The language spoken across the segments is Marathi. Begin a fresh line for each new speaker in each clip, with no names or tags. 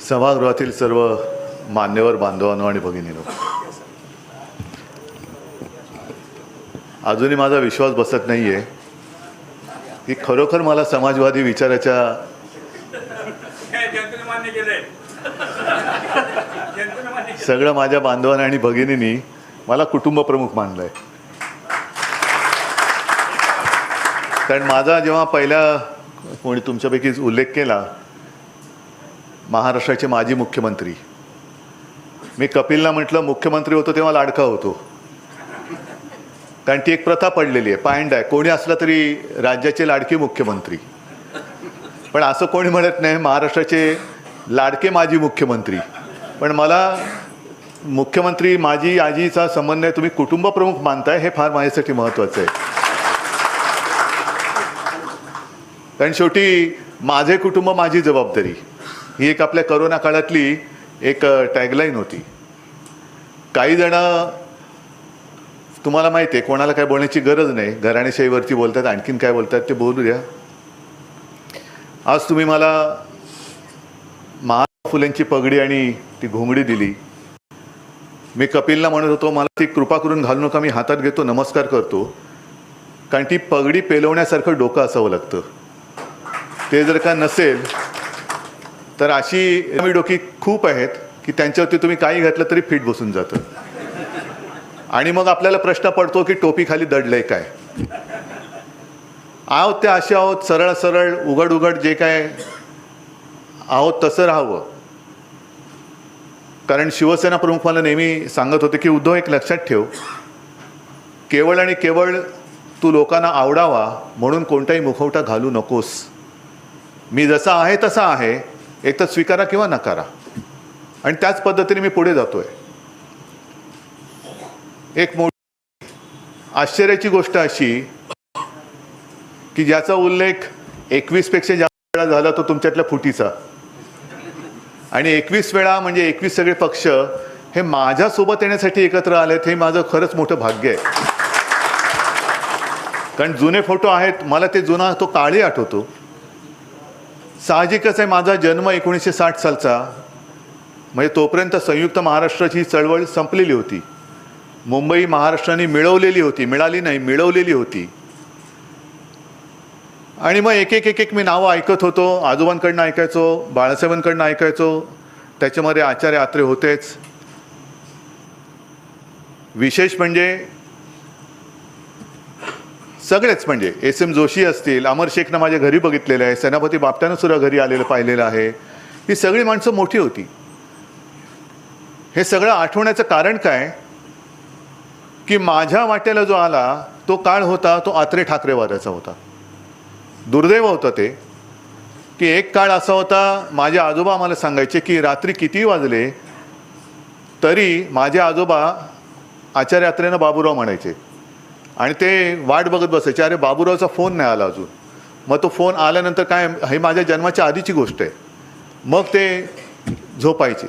सभागृहातील सर्व मान्यवर बांधवांनो आणि भगिनींनो, अजूनही माझा विश्वास बसत नाही आहे की खरोखर मला समाजवादी विचाराच्या सगळं माझ्या बांधवांनी आणि भगिनींनी मला कुटुंब प्रमुख मानलंय. कारण माझा जेव्हा पहिला कोणी तुमच्यापैकी उल्लेख केला, महाराष्ट्राचे माजी मुख्यमंत्री, मी कपिलला म्हटलं मुख्यमंत्री होतो तेव्हा लाडका होतो, कारण ती एक प्रथा पडलेली आहे, पायंड आहे, कोणी असला तरी राज्याचे लाडके मुख्यमंत्री. पण असं कोणी म्हणत नाही महाराष्ट्राचे लाडके माजी मुख्यमंत्री. पण मला मुख्यमंत्री माझी आजीचा संबंध आहे, तुम्ही कुटुंब प्रमुख मानताय हे फार माझ्यासाठी महत्त्वाचं आहे. कारण शेवटी माझे कुटुंब माझी जबाबदारी ही एक आपल्या करोना काळातली एक टॅगलाईन होती. काही जण तुम्हाला माहिती आहे कोणाला काय बोलण्याची गरज नाही, घराणेशाहीवरती बोलतात, आणखीन काय बोलतात ते बोलू द्या. आज तुम्ही मला महात्मा फुलेंची पगडी आणि ती घोंगडी दिली. मी कपिलला म्हणत होतो मला ती कृपा करून घालू नका, मी हातात घेतो, नमस्कार करतो, कारण ती पगडी पेलवण्यासारखं डोकं असावं लागतं. ते जर का नसेल तर अशी डोकी खूप आहेत की त्यांच्यावरती तुम्ही काही घातलं तरी फिट बसून जातं. आणि मग आपल्याला प्रश्न पडतो की टोपी खाली दडलंय काय. आहोत ते असे आहोत, सरळ सरळ उघड उघड जे काय आहोत तसं राहावं. कारण शिवसेना प्रमुख मला नेहमी सांगत होते की उद्धव एक लक्षात ठेव, केवळ आणि केवळ तू लोकांना आवडावा म्हणून कोणताही मुखवटा घालू नकोस. मी जसा आहे तसा आहे, एक तर स्वीकारा किंवा नकारा, आणि त्याच पद्धतीने मी पुढे जातोय. एक मोठी आश्चर्याची गोष्ट अशी की ज्याचा उल्लेख 21 पेक्षा जास्त वेळा झाला तो तुमच्यातल्या फुटीचा, आणि 21 वेळा म्हणजे 21 सगळे पक्ष हे माझ्यासोबत येण्यासाठी एकत्र आलेत, हे माझं खरंच मोठं भाग्य आहे. कारण जुने फोटो आहेत, मला ते जुना तो काळही आठवतो. साहजिकच आहे, माझा जन्म 1960 सालचा, म्हणजे तोपर्यंत संयुक्त महाराष्ट्राची चळवळ संपलेली होती. मुंबई महाराष्ट्राने मिळवलेली होती, मिळाली नाही, मिळवलेली होती. आणि मग एक एक एक एक मी नावं ऐकत होतो, आजोबांकडनं ऐकायचो, बाळासाहेबांकडनं ऐकायचो, त्याच्यामध्ये आचार्य आत्रे होतेच. विशेष म्हणजे सगळेच, म्हणजे एस.एम. जोशी असतील, अमर शेखनं माझ्या घरी बघितलेलं आहे, सेनापती बापटानं सुद्धा घरी आलेलं पाहिलेलं आहे. ही सगळी माणसं मोठी होती. हे सगळं आठवण्याचं कारण काय की माझ्या वाट्याला जो आला तो काळ होता तो आत्रे ठाकरे वादाचा होता. दुर्दैव होतं ते की एक काळ असा होता, माझे आजोबा आम्हाला सांगायचे की रात्री किती वाजले तरी माझे आजोबा आचार्य आत्रेंना बाबूराव म्हणायचे, आणि ते वाट बघत बसायचे, अरे बाबूरावचा फोन नाही आला अजून. मग तो फोन आल्यानंतर काय, हे माझ्या जन्माच्या आधीची गोष्ट आहे, मग ते झोपायचे.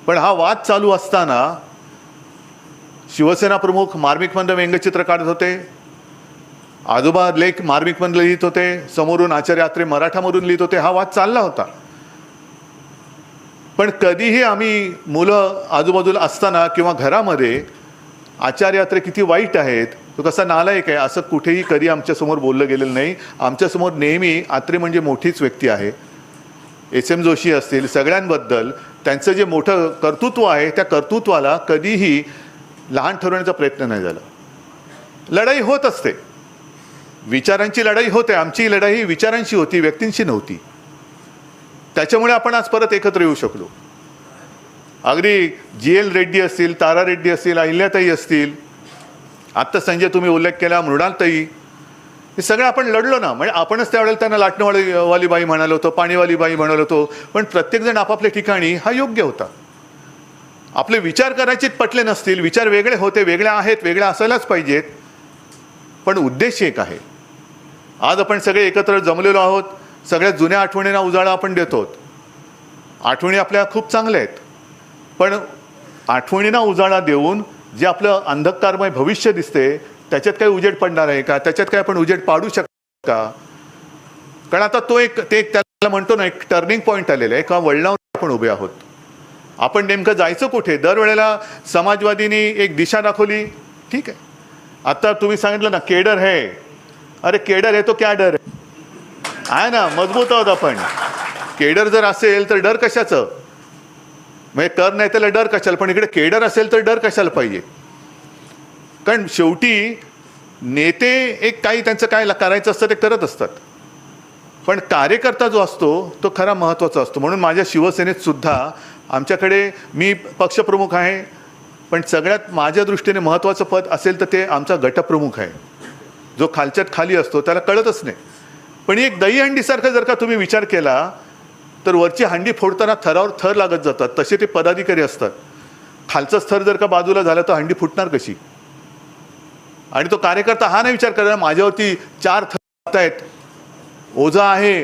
पण हा वाद चालू असताना शिवसेना प्रमुख मार्मिकमधलं व्यंगचित्र काढत होते, आजोबा लेख मार्मिकमधलं लिहित होते, समोरून आचार्य आत्रे मराठामधून लिहित होते. हा वाद चालला होता. पण कधीही आम्ही मुलं आजूबाजूला असताना किंवा घरामध्ये आचार्य आत्रे किती वाईट आहेत, तो कसा नालायक आहे, असं कुठेही कधी आमच्यासमोर बोललं गेलेलं नाही. आमच्यासमोर नेहमी आत्रे म्हणजे मोठीच व्यक्ती आहे. एस.एम. जोशी असतील, सगळ्यांबद्दल त्यांचं जे मोठं कर्तृत्व आहे त्या कर्तृत्वाला कधीही लहान ठरवण्याचा प्रयत्न नाही झाला. लढाई होत असते, विचारांची लढाई होते, आमची लढाई विचारांशी होती, व्यक्तींशी नव्हती. त्याच्यामुळे आपण आज परत एकत्र येऊ शकलो. अगदी जी.एल. रेड्डी असतील, तारा रेड्डी असतील, अहिल्याताई असतील, आत्ता संजय तुम्ही उल्लेख केला, मृणालताई, हे सगळं आपण लढलो ना. म्हणजे आपणच त्यावेळेला त्यांना लाटणंवाली बाई म्हणालो होतो, पाणीवाली बाई म्हणालो होतो, पण प्रत्येकजण आपापल्या ठिकाणी हा योग्य होता. आपले विचार कदाचित पटले नसतील, विचार वेगळे होते, वेगळे आहेत, वेगळे असायलाच पाहिजेत, पण उद्देश एक आहे. आज आपण सगळे एकत्र जमलेलो आहोत, सगळ्या जुन्या आठवणींना उजाळा आपण देतो. आठवणी आपल्या खूप चांगल्या आहेत, पण आठवणींना उजाळा देऊन जे आपलं अंधकारमय भविष्य दिसते त्याच्यात काही उजेड पडणार आहे का, त्याच्यात काय आपण उजेड पाडू शकतो का. कारण आता तो एक त्याला म्हणतो ना, एक टर्निंग पॉईंट आलेला आहे, एका वळणावर आपण उभे आहोत. आपण नेमकं जायचं कुठे? दरवेळेला समाजवादींनी एक दिशा दाखवली, ठीक आहे. आता तुम्ही सांगितलं ना केडर है, अरे केडर है तो क्या डर आहे ना, मजबूत आहोत आपण. केडर जर असेल तर डर कशाचं? म्हणजे कर नाही त्याला डर कशाला, पण इकडे केडर असेल तर डर कशाला पाहिजे? कारण शेवटी नेते एक काही त्यांचं काय करायचं असतं ते करत असतात, पण कार्यकर्ता जो असतो तो खरा महत्त्वाचा असतो. म्हणून माझ्या शिवसेनेत सुद्धा आमच्याकडे मी पक्षप्रमुख आहे, पण सगळ्यात माझ्या दृष्टीने महत्त्वाचं पद असेल तर ते आमचा गटप्रमुख आहे, जो खालच्यात खाली असतो त्याला कळतच नाही. पण एक दहीहंडीसारखं जर का तुम्ही विचार केला तर वरची हंडी फोडताना थरावर थर लागत जातात, तसे ते पदाधिकारी असतात. खालचा थर जर का बाजूला झाला तर हंडी फुटणार कशी? आणि तो कार्यकर्ता हा नाही विचार करायला माझ्यावरती 4 थर आहेत, ओझा आहे,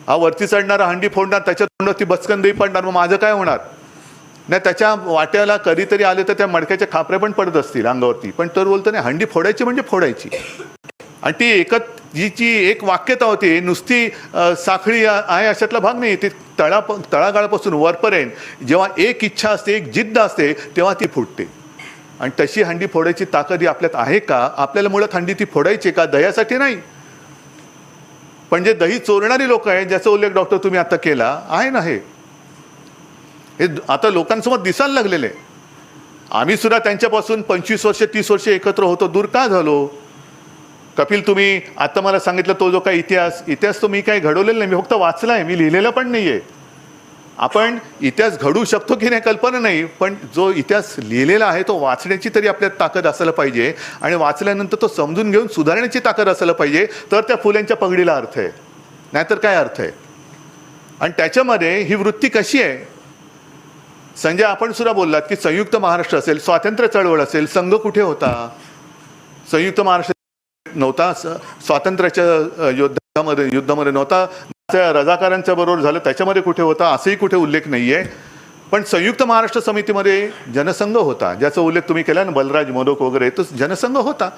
हा वरती चढणारा हंडी फोडणार, त्याच्या तोंडावरती बचकन दही पडणार, मग माझं काय होणार? नाही, त्याच्या वाट्याला कधीतरी आले तर त्या मडक्याच्या खापऱ्या पण पडत असतील अंगावरती, पण तर बोलतो नाही, हंडी फोडायची म्हणजे फोडायची. आणि ती जीची एक वाक्यता होती, नुसती साखळी आहे अशातला भाग नाही. ती तळागाळापासून वरपर्यंत जेव्हा एक इच्छा असते, एक जिद्द असते, तेव्हा ती फुटते. आणि तशी हंडी फोडायची ताकद ही आपल्यात आहे का? आपल्याला मुळात हंडी ती फोडायची का? दह्यासाठी नाही, पण जे दही चोरणारी लोक आहेत, ज्याचा उल्लेख डॉक्टर तुम्ही आता केला आहे ना, हे आता लोकांसमोर दिसायला लागलेले. आम्ही सुद्धा त्यांच्यापासून 25 वर्ष 30 वर्ष एकत्र होतो, दूर का झालो? कपिल, तुम्ही आता मला सांगितलं तो जो काही इतिहास तो मी काही घडवलेला नाही, मी फक्त वाचला आहे, मी लिहिलेला पण नाही आहे. आपण इतिहास घडवू शकतो की नाही कल्पना नाही, पण जो इतिहास लिहिलेला आहे तो वाचण्याची तरी आपल्यात ताकद असायला पाहिजे, आणि वाचल्यानंतर तो समजून घेऊन सुधारण्याची ताकद असायला पाहिजे, तर त्या फुल्यांच्या पगडीला अर्थ आहे, नाहीतर काय अर्थ आहे? आणि त्याच्यामध्ये ही वृत्ती कशी आहे? संजय, आपण सुद्धा बोललात की संयुक्त महाराष्ट्र असेल, स्वातंत्र्य चळवळ असेल, संघ कुठे होता? संयुक्त महाराष्ट्र नव्हता, स्वातंत्र्याच्या युद्धामध्ये नव्हता, रजाकारांच्या बरोबर झालं त्याच्यामध्ये कुठे होता असंही कुठे उल्लेख नाही आहे. पण संयुक्त महाराष्ट्र समितीमध्ये जनसंघ होता, ज्याचा उल्लेख तुम्ही केला ना, बलराज मोदक वगैरे, तो जनसंघ होता.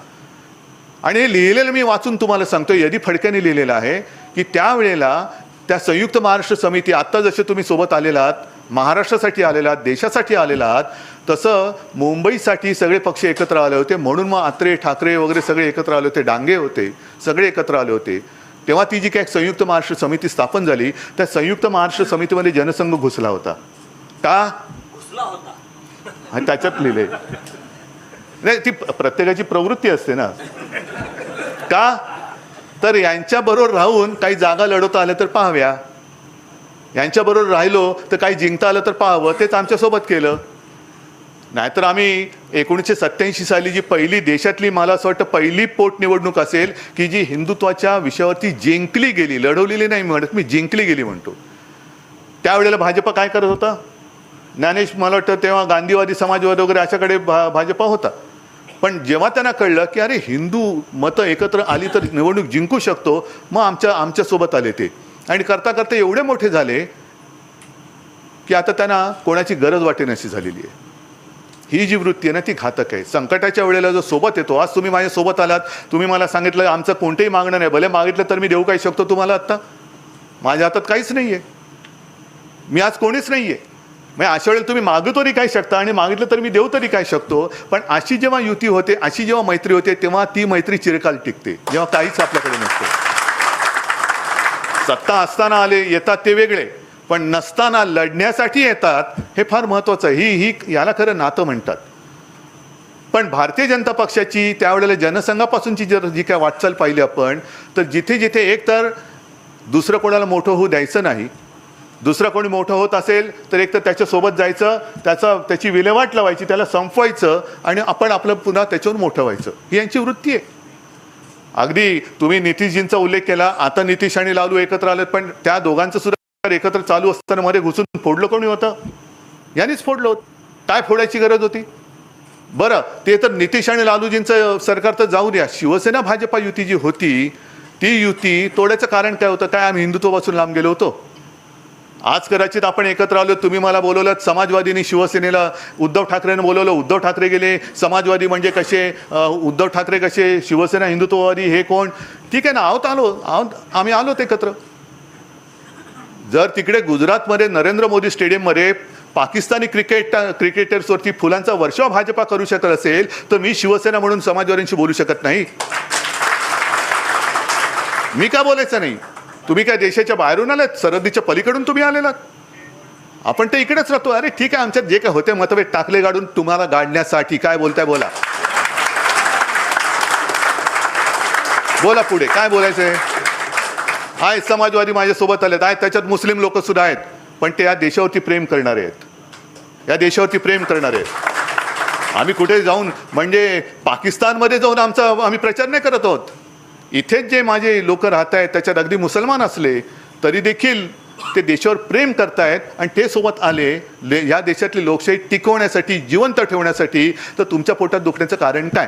आणि हे लिहिलेलं मी वाचून तुम्हाला सांगतो, यदी फडक्याने लिहिलेलं आहे की त्यावेळेला त्या संयुक्त महाराष्ट्र समिती, आत्ता जसे तुम्ही सोबत आलेला आहात, महाराष्ट्रासाठी आलेला आहात, देशासाठी आलेला आहात, तसं मुंबईसाठी सगळे पक्ष एकत्र आले होते. म्हणून मग आत्रे ठाकरे वगैरे सगळे एकत्र आले होते, डांगे होते, सगळे एकत्र आले होते. तेव्हा ती जी काय संयुक्त महाराष्ट्र समिती स्थापन झाली, त्या संयुक्त महाराष्ट्र समितीमध्ये जनसंघ घुसला होता का? घुसला होता, आणि त्याच्यात लिहिले नाही, ती प्रत्येकाची प्रवृत्ती असते ना. का? तर यांच्याबरोबर राहून काही जागा लढवता आल्या तर पाहाव्या, यांच्याबरोबर राहिलो तर काही जिंकता आलं तर पाहावं. तेच आमच्यासोबत केलं. नाहीतर आम्ही 1987 साली जी पहिली देशातली, मला असं वाटतं पहिली पोटनिवडणूक असेल की जी हिंदुत्वाच्या विषयावरती जिंकली गेली, लढवलेली नाही म्हणत मी, जिंकली गेली म्हणतो. त्यावेळेला भाजपा काय करत होता? ज्ञानेश, मला वाटतं तेव्हा गांधीवादी समाजवाद वगैरे अशाकडे भाजपा होता. पण जेव्हा त्यांना कळलं की अरे हिंदू मतं एकत्र आली तर निवडणूक जिंकू शकतो, मग आमच्यासोबत आले ते, आणि करता करता एवढे मोठे झाले की आता त्यांना कोणाची गरज वाटेनाशी झालेली आहे. ही जी वृत्ती आहे ना, ती घातक आहे. संकटाच्या वेळेला जो सोबत येतो, आज तुम्ही माझ्यासोबत आलात, तुम्ही मला सांगितलं आमचं कोणतेही मागणं नाही, भले मागितलं तर मी देऊ काही शकतो तुम्हाला, आत्ता माझ्या हातात काहीच नाही आहे, मी आज कोणीच नाही आहे. मग अशा वेळेला तुम्ही मागू तरी काय शकता, आणि मागितलं तर मी देऊ तरी काय शकतो. पण अशी जेव्हा युती होते, अशी जेव्हा मैत्री होते, तेव्हा ती मैत्री चिरकाल टिकते, जेव्हा काहीच आपल्याकडे नसते. सत्ता असताना येतात ते वेगळे, पण नसताना लढण्यासाठी येतात, हे फार महत्त्वाचं आहे. ही याला खरं नातं म्हणतात. पण भारतीय जनता पक्षाची त्यावेळेला जनसंघापासूनची जी काय वाटचाल पाहिली आपण, तर जिथे जिथे एक तर दुसरं कोणाला मोठं होऊ द्यायचं नाही, दुसरा कोणी मोठं होत असेल तर एक तर त्याच्यासोबत जायचं, त्याची विल्हेवाट लावायची, त्याला संपवायचं, आणि आपण आपलं पुन्हा त्याच्यावर मोठं व्हायचं, ही यांची वृत्ती आहे. अगदी तुम्ही नितीशजींचा उल्लेख केला, आता नितीश आणि लालू एकत्र आलेत, पण त्या दोघांचं सुद्धा एकत्र चालू असताना मध्ये घुसून फोडलं कोणी होतं? यांनीच फोडलं होतं. काय फोडायची गरज होती? बरं, ते तर नितीश आणि लालूजींचं सरकार तर जाऊ द्या, शिवसेना भाजपा युती जी होती, ती युती तोडायचं कारण काय होतं? काय आम्ही हिंदुत्वापासून लांब गेलो होतो? आज कदाचित आपण एकत्र आलो, तुम्ही मला बोलवलं, समाजवादींनी शिवसेनेला उद्धव ठाकरेंना बोलवलं, उद्धव ठाकरे गेले. समाजवादी म्हणजे कसे, उद्धव ठाकरे कसे, शिवसेना हिंदुत्ववादी, हे कोण? ठीक आहे ना, आम्ही आलोत एकत्र. जर तिकडे गुजरातमध्ये नरेंद्र मोदी स्टेडियममध्ये पाकिस्तानी क्रिकेटर्सवरती फुलांचा वर्षाव भाजपा करू शकत असेल तर मी शिवसेना म्हणून समाजवाद्यांशी बोलू शकत नाही? मी का बोलायचं नाही? तुम्ही काय देशाच्या बाहेरून आलात? सरहद्दीच्या पलीकडून तुम्ही आलेलात? आपण ते इकडेच राहतो. अरे ठीक आहे, आमच्यात जे काय होते मतभेद टाकले गाडून तुम्हाला गाडण्यासाठी. काय बोलताय बोला, बोला पुढे काय बोलायचंय. आहेत समाजवादी माझ्यासोबत आलेत, आहेत त्याच्यात मुस्लिम लोक सुद्धा आहेत, पण ते या देशावरती प्रेम करणारे आहेत, या देशावरती प्रेम करणारे आहेत. आम्ही कुठे जाऊन म्हणजे पाकिस्तानमध्ये जाऊन आम्ही प्रचार नाही करत आहोत. इथेच जे माझे लोक राहत आहेत त्याच्यात अगदी मुसलमान असले तरी देखील ते देशावर प्रेम करतायत आणि ते सोबत आले या देशातली लोकशाही टिकवण्यासाठी, जिवंत ठेवण्यासाठी. तर तुमच्या पोटात दुखण्याचं कारण काय?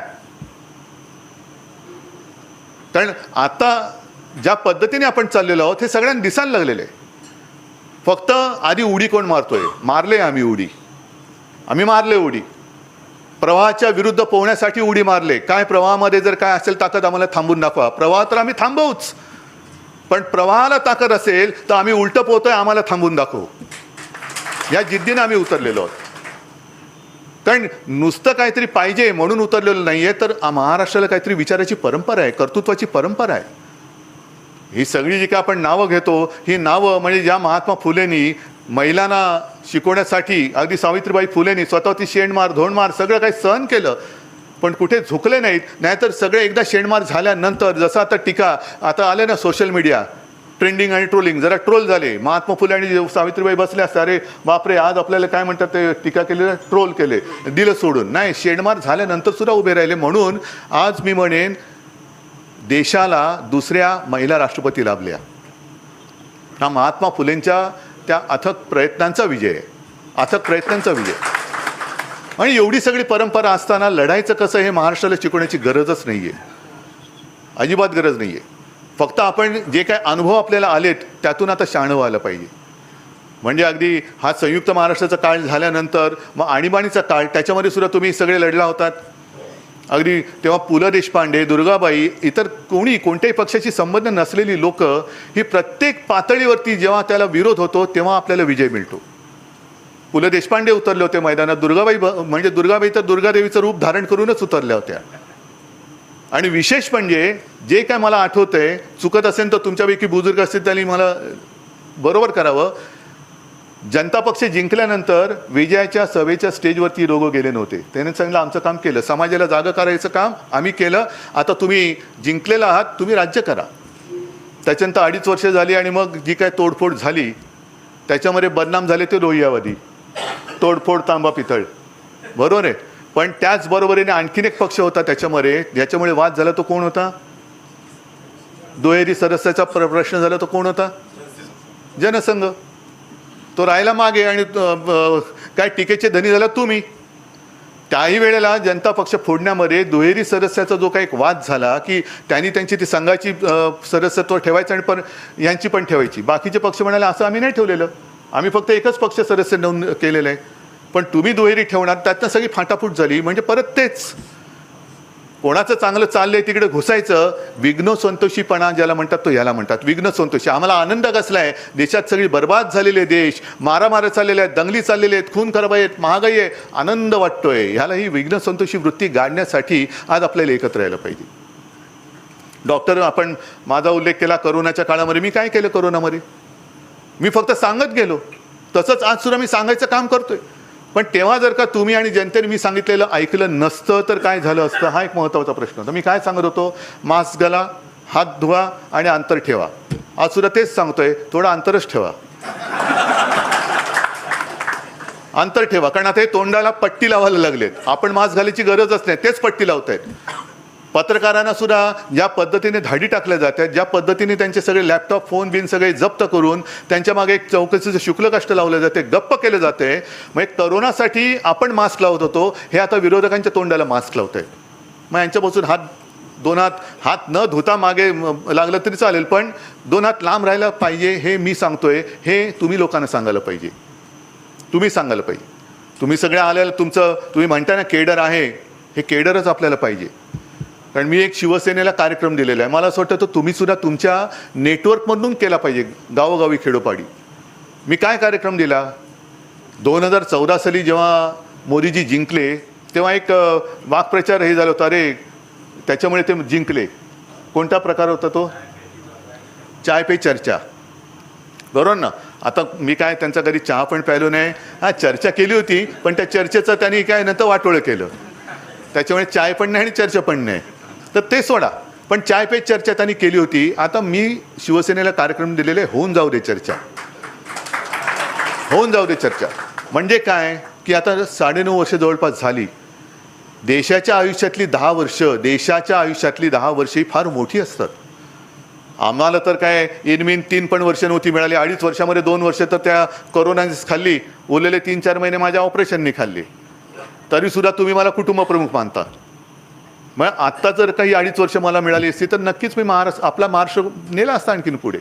कारण आता ज्या पद्धतीने आपण चाललेलो आहोत हे सगळ्यांना दिसायला लागलेलं आहे. फक्त आधी उडी कोण मारतोय? मारले आम्ही उडी, आम्ही मारले उडी. प्रवाहाच्या विरुद्ध पोहण्यासाठी उडी मारले. काय प्रवाहामध्ये जर काय असेल ताकद आम्हाला थांबून दाखवा. प्रवाह तर आम्ही थांबवूच, पण प्रवाहाला ताकद असेल तर आम्ही उलटं पोहतोय, आम्हाला थांबून दाखवू. या जिद्दीने आम्ही उतरलेलो आहोत. कारण नुसतं काहीतरी पाहिजे म्हणून उतरलेलं नाहीये, तर महाराष्ट्राला काहीतरी विचाराची परंपरा आहे, कर्तृत्वाची परंपरा आहे. ही सगळी जी काय आपण नावं घेतो ही नावं म्हणजे ज्या महात्मा फुलेंनी महिलांना शिकवण्यासाठी, अगदी सावित्रीबाई फुलेंनी स्वतः ती शेणमार धोंडमार सगळं काही सहन केलं, पण कुठे झुकले नाहीत. नाहीतर सगळे एकदा शेणमार झाल्यानंतर जसं आता टीका आता आले ना सोशल मीडिया, ट्रेंडिंग आणि ट्रोलिंग, जरा ट्रोल झाले. महात्मा फुले आणि सावित्रीबाई बसले असते, अरे बापरे आज आपल्याला काय म्हणतात ते टीका केली, ट्रोल केले, दिलं सोडून. नाही, शेणमार झाल्यानंतर सुद्धा उभे राहिले. म्हणून आज मी म्हणेन देशाला दुसऱ्या महिला राष्ट्रपती लाभल्या. हा महात्मा फुलेंच्या त्या अथक प्रयत्नांचा विजय आहे, अथक प्रयत्नांचा विजय. आणि एवढी सगळी परंपरा असताना लढायचं कसं हे महाराष्ट्राला शिकवण्याची गरजच नाही आहे, अजिबात गरज नाही आहे. फक्त आपण जे काय अनुभव आपल्याला आलेत त्यातून आता शहाणं व्हायला पाहिजे. म्हणजे अगदी हा संयुक्त महाराष्ट्राचा काळ झाल्यानंतर मग आणीबाणीचा काळ, त्याच्यामध्ये सुद्धा तुम्ही सगळे लढला होतात. अगदी तेव्हा पु ल देशपांडे, दुर्गाबाई, इतर कोणत्याही पक्षाशी संबंध नसलेली लोक ही प्रत्येक पातळीवरती जेव्हा त्याला विरोध होतो तेव्हा आपल्याला विजय मिळतो. पु ल देशपांडे उतरले होते मैदानात, दुर्गाबाई तर दुर्गादेवीचं रूप धारण करूनच उतरल्या होत्या. आणि विशेष म्हणजे जे काय मला आठवतंय, चुकत असेल तर तुमच्यापैकी बुजुर्ग असतील त्यांनी मला बरोबर करावं, जनता पक्ष जिंकल्यानंतर विजयाच्या सभेच्या स्टेजवरती लोक गेले नव्हते. त्याने सांगितलं आमचं काम केलं, समाजाला जागा करायचं काम आम्ही केलं, आता तुम्ही जिंकलेला आहात, तुम्ही राज्य करा. त्याच्यानंतर 2.5 वर्ष झाली आणि मग जी काय तोडफोड झाली त्याच्यामध्ये बदनाम झाले ते रोहियावादी, तोडफोड तांबा पितळ, बरोबर आहे. पण त्याचबरोबरीने आणखीन एक पक्ष होता त्याच्यामध्ये ज्याच्यामुळे वाद झाला, तो कोण होता? दुहेरी सदस्याचा प्रश्न झाला, तो कोण होता? जनसंघ. तो राहायला मागे आणि काय टीकेचे धनी झाला तुम्ही. त्याही वेळेला जनता पक्ष फोडण्यामध्ये दुहेरी सदस्याचा जो काही एक वाद झाला की त्यांनी त्यांची ती संघाची सदस्यत्व ठेवायचं आणि पण यांची पण ठेवायची. बाकीचे पक्ष म्हणाले असं आम्ही नाही ठेवलेलं, आम्ही फक्त एकच पक्ष सदस्य नोंद केलेलं आहे, पण तुम्ही दुहेरी ठेवणार. त्यातनं सगळी फाटाफूट झाली. म्हणजे परत तेच कोणाचं चांगलं चाललंय तिकडे घुसायचं. विघ्न संतोषीपणा ज्याला म्हणतात तो याला म्हणतात विघ्न संतोषी. आम्हाला आनंद कसलाय, देशात सगळी बर्बाद झालेले देश, मारामाऱ्या चाललेल्या आहेत, दंगली चाललेले आहेत, खून खराब आहेत, महागाई आहे, आनंद वाटतोय. ह्याला ही विघ्न संतोषी वृत्ती गाडण्यासाठी आज आपल्याला एकत्र यायला पाहिजे. डॉक्टर, आपण माझा उल्लेख केला करोनाच्या काळामध्ये. मी काय केलं करोनामध्ये? मी फक्त सांगत गेलो. तसंच आज सुद्धा मी सांगायचं काम करतोय. पण तेव्हा जर का तुम्ही आणि जनतेने मी सांगितलेलं ऐकलं नसतं तर काय झालं असतं, हा एक महत्त्वाचा प्रश्न होता. मी काय सांगत होतो? मास्क घाला, हात धुवा आणि अंतर ठेवा. आज सुद्धा तेच सांगतोय, थोडं अंतरच ठेवा, अंतर ठेवा. कारण आता हे तोंडाला पट्टी लावायला लागलेत. आपण मास्क घालायची गरजच नाही, तेच पट्टी लावतायत. पत्रकारांना सुद्धा ज्या पद्धतीने धाडी टाकल्या जातात, ज्या पद्धतीने त्यांचे सगळे लॅपटॉप फोन बिन सगळे जप्त करून त्यांच्या मागे एक चौकशीचं शुल्क कष्ट लावलं जाते, गप्प केलं जाते. मग करोनासाठी आपण मास्क लावत होतो, हे आता विरोधकांच्या तोंडाला मास्क लावत आहेत. मग यांच्यापासून दोन हात न धुता मागे लागलं तरी चालेल, पण 2 हात लांब राहायला पाहिजे. हे मी सांगतोय, हे तुम्ही लोकांना सांगायला पाहिजे, तुम्ही सांगायला पाहिजे. तुम्ही सगळे आलेलं तुम्ही म्हणता ना केडर आहे, हे केडरच आपल्याला पाहिजे. कारण मी एक शिवसेनेला कार्यक्रम दिलेला आहे. मला असं वाटतं तो तुम्ही सुद्धा तुमच्या नेटवर्कमधून केला पाहिजे, गावोगावी खेडोपाडी. मी काय कार्यक्रम दिला? 2014 साली जेव्हा मोदीजी जिंकले तेव्हा एक वाक्प्रचार हे झाला होता, अरे त्याच्यामुळे ते जिंकले. कोणता प्रकार होता तो? चाय पे चर्चा, बरोबर ना? आता मी काय त्यांचा कधी चहा पण प्यायलो नाही. हां, चर्चा केली होती, पण त्या चर्चेचं त्यांनी काय नंतर वाटोळं केलं. त्याच्यामुळे चाय पण नाही आणि चर्चा पण नाही. तर ते सोडा, पण चाय पे चर्चा त्यांनी केली होती. आता मी शिवसेनेला कार्यक्रम दिलेले, होऊन जाऊ दे चर्चा, होऊन जाऊ दे चर्चा. म्हणजे काय की आता 9.5 वर्ष जवळपास झाली. देशाच्या आयुष्यातली 10 वर्ष, देशाच्या आयुष्यातली 10 वर्ष ही फार मोठी असतात. आम्हाला तर काय इनमीन 3 पण वर्ष नव्हती मिळाली. 2.5 वर्षामध्ये 2 वर्ष तर त्या कोरोनानेच खाल्ली. उरलेले 3-4 महिने माझ्या ऑपरेशननी खाल्ली. तरीसुद्धा तुम्ही मला कुटुंबप्रमुख मानता. मग आत्ता जर काही 2.5 वर्ष मला मिळाली असती तर नक्कीच मी आपला महाराष्ट्र नेला असता आणखीन पुढे.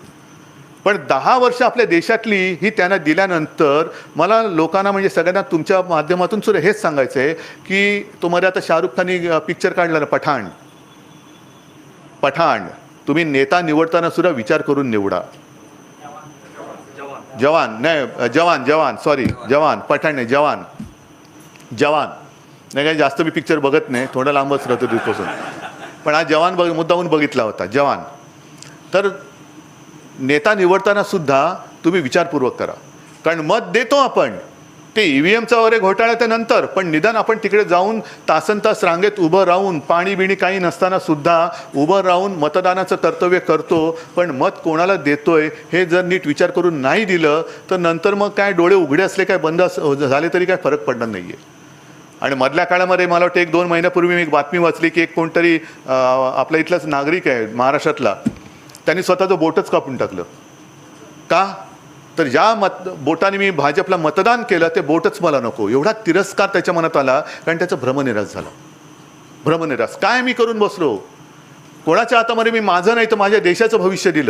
पण 10 वर्ष आपल्या देशातली ही त्यांना दिल्यानंतर मला लोकांना, म्हणजे सगळ्यांना तुमच्या माध्यमातून सुद्धा हेच सांगायचं आहे की तुम्हाला आता शाहरुख खाननी पिक्चर काढला ना, पठाण, तुम्ही नेता निवडताना सुद्धा विचार करून निवडा. जवान, पठाण नाही, जवान नाही. काय जास्त मी पिक्चर बघत नाही, थोडा लांबच राहतो तिथपासून. पण हा जवान मुद्दाहून बघितला होता, जवान. तर नेता निवडताना सुद्धा तुम्ही विचारपूर्वक करा. कारण मत देतो आपण, ते EVMचा वगैरे घोटाळा त्या नंतर, पण निदान आपण तिकडे जाऊन तासनतास रांगेत उभं राहून, पाणी बिणी काही नसताना सुद्धा उभं राहून मतदानाचं कर्तव्य करतो. पण मत कोणाला देतोय हे जर नीट विचार करून नाही दिलं तर नंतर मग काय डोळे उघडे असले काय बंद झाले तरी काय फरक पडणार नाही आहे. आणि मधल्या काळामध्ये मला वाटतं 1-2 महिन्यापूर्वी मी एक बातमी वाचली की एक कोणतरी आपल्या इथलाच नागरिक आहे महाराष्ट्रातला, त्यांनी स्वतःचं बोटच कापून टाकलं. का? तर ज्या बोटाने मी भाजपला मतदान केलं ते बोटच मला नको, एवढा तिरस्कार त्याच्या मनात आला. कारण त्याचा भ्रमनिरास झाला. भ्रमनिरास काय मी करून बसलो? कोणाच्या हातामध्ये मी माझं नाही तर माझ्या देशाचं भविष्य दिलं.